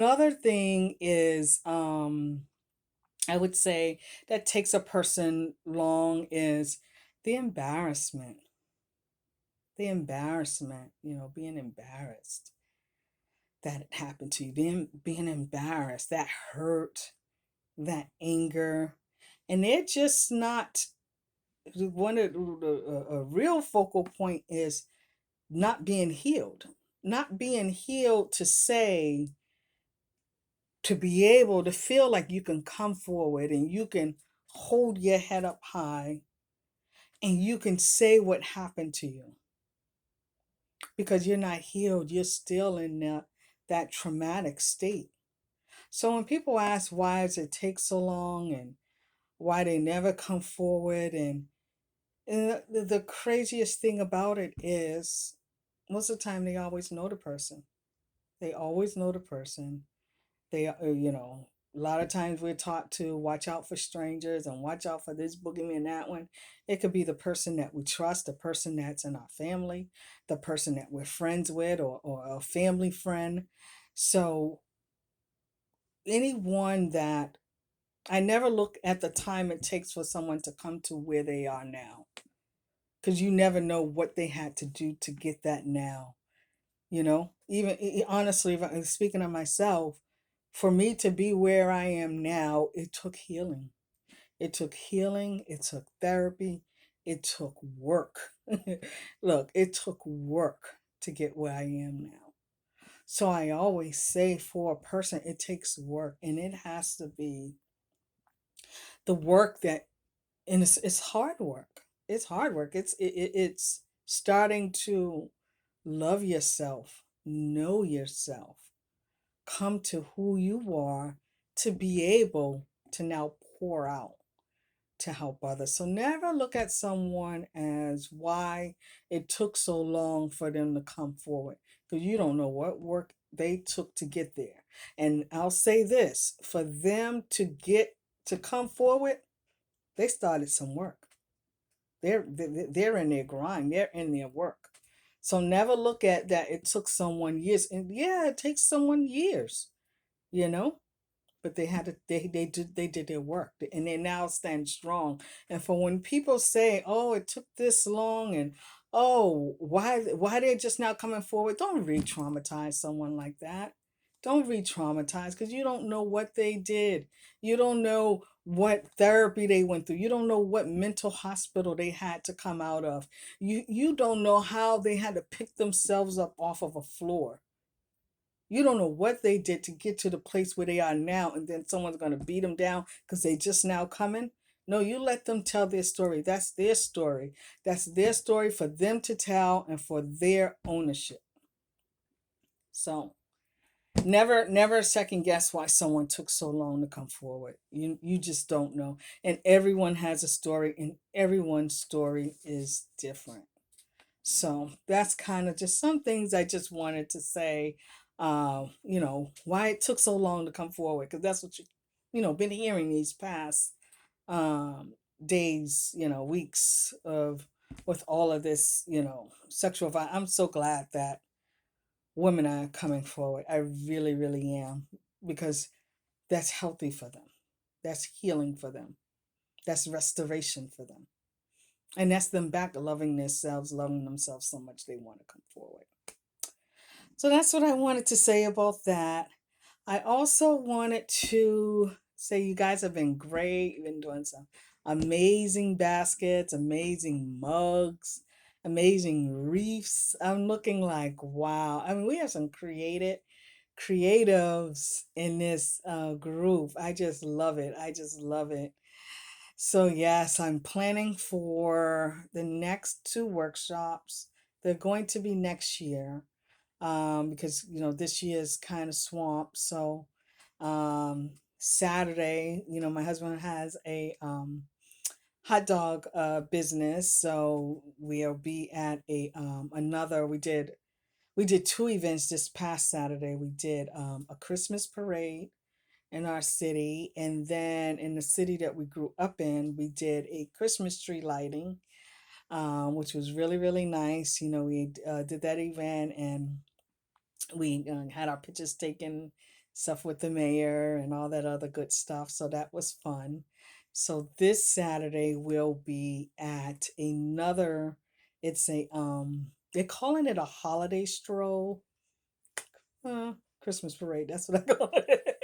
Another thing is, I would say that takes a person long is the embarrassment. The embarrassment, being embarrassed that it happened to you, being embarrassed, that hurt, that anger. And they're just not one of a real focal point is not being healed. Not being healed to say, to be able to feel like you can come forward and you can hold your head up high and you can say what happened to you because you're not healed. You're still in that traumatic state. So when people ask why does it take so long and why they never come forward, and the craziest thing about it is most of the time they always know the person. They always know the person. A lot of times we're taught to watch out for strangers and watch out for this boogeyman, that one. It could be the person that we trust, the person that's in our family, the person that we're friends with, or a family friend. So anyone that I never look at the time it takes for someone to come to where they are now, because you never know what they had to do to get that now. Even honestly, if I'm speaking of myself, for me to be where I am now, it took healing. It took healing, it took therapy, it took work. Look, it took work to get where I am now. So I always say for a person, it takes work, and it has to be the work that, and it's hard work. It's hard work. It's starting to love yourself, know yourself, come to who you are to be able to now pour out to help others. So never look at someone as why it took so long for them to come forward, because you don't know what work they took to get there. And I'll say this, for them to come forward, they started some work. They're in their grind, they're in their work. So never look at that it took someone years. And yeah, it takes someone years, you know, but they did their work, and they now stand strong. And for when people say, oh, it took this long, and oh, why they're just now coming forward, don't re-traumatize someone like that. Don't re-traumatize, because you don't know what they did. You don't know what therapy they went through. You don't know what mental hospital they had to come out of. You don't know how they had to pick themselves up off of a floor. You don't know what they did to get to the place where they are now, and then someone's going to beat them down because they just now coming. No, you let them tell their story. That's their story. That's their story for them to tell and for their ownership. So never second guess why someone took so long to come forward. You just don't know. And everyone has a story, and everyone's story is different. So that's kind of just some things I just wanted to say. Why it took so long to come forward, because that's what been hearing these past days, weeks of with all of this, sexual violence. I'm so glad that women are coming forward. I really, really am, because that's healthy for them. That's healing for them. That's restoration for them. And that's them back loving themselves so much they want to come forward. So that's what I wanted to say about that. I also wanted to say you guys have been great. You've been doing some amazing baskets, amazing mugs, amazing wreaths. I'm looking like, wow. I mean, we have some creatives in this group. I just love it. I just love it. So, yes, I'm planning for the next two workshops. They're going to be next year, because, this year is kind of swamped. So, Saturday, my husband has a hot dog business. So, we'll be at we did two events this past Saturday. We did a Christmas parade in our city. And then in the city that we grew up in, we did a Christmas tree lighting, which was really, really nice. We did that event, and we had our pictures taken stuff with the mayor and all that other good stuff. So that was fun. So this Saturday we'll be at another, it's a they're calling it a holiday stroll. Christmas parade, that's what I call it.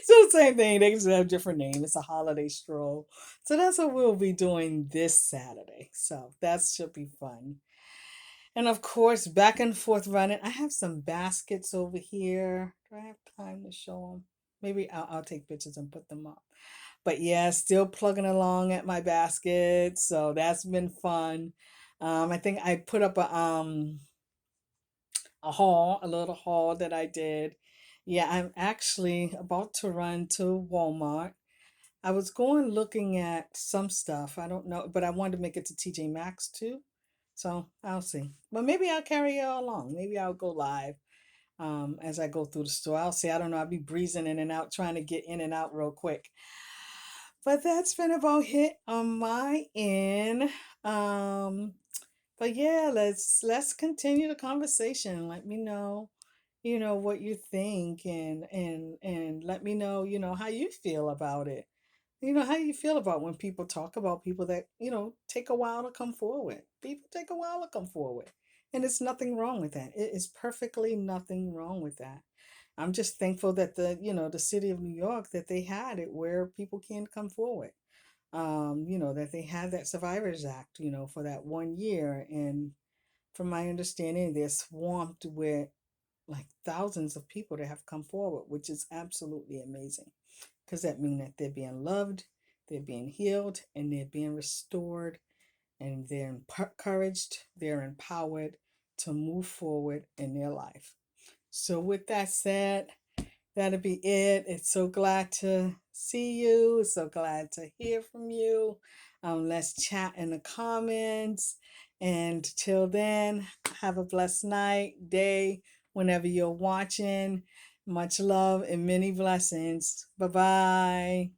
So same thing, they just have a different name. It's a holiday stroll. So that's what we'll be doing this Saturday. So that should be fun. And of course, back and forth running. I have some baskets over here. Do I have time to show them? Maybe I'll take pictures and put them up. But yeah, still plugging along at my basket. So that's been fun. I think I put up a haul, a little haul that I did. Yeah, I'm actually about to run to Walmart. I was going looking at some stuff. I don't know, but I wanted to make it to TJ Maxx too. So I'll see. But maybe I'll carry you along. Maybe I'll go live as I go through the store. I'll see. I don't know. I'll be breezing in and out, trying to get in and out real quick. But that's been about it on my end. Um, but yeah, let's continue the conversation. Let me know, what you think, and let me know, how you feel about it. How you feel about when people talk about people that, take a while to come forward. People take a while to come forward. And it's nothing wrong with that. It is perfectly nothing wrong with that. I'm just thankful that the city of New York, that they had it where people can come forward. That they had that Survivors Act, for that 1 year. And from my understanding, they're swamped with like thousands of people that have come forward, which is absolutely amazing because that means that they're being loved, they're being healed, and they're being restored, and they're encouraged, they're empowered to move forward in their life. So, with that said, that'll be it. It's so glad to see you. So glad to hear from you. Let's chat in the comments. And till then, have a blessed night, day, whenever you're watching. Much love and many blessings. Bye bye.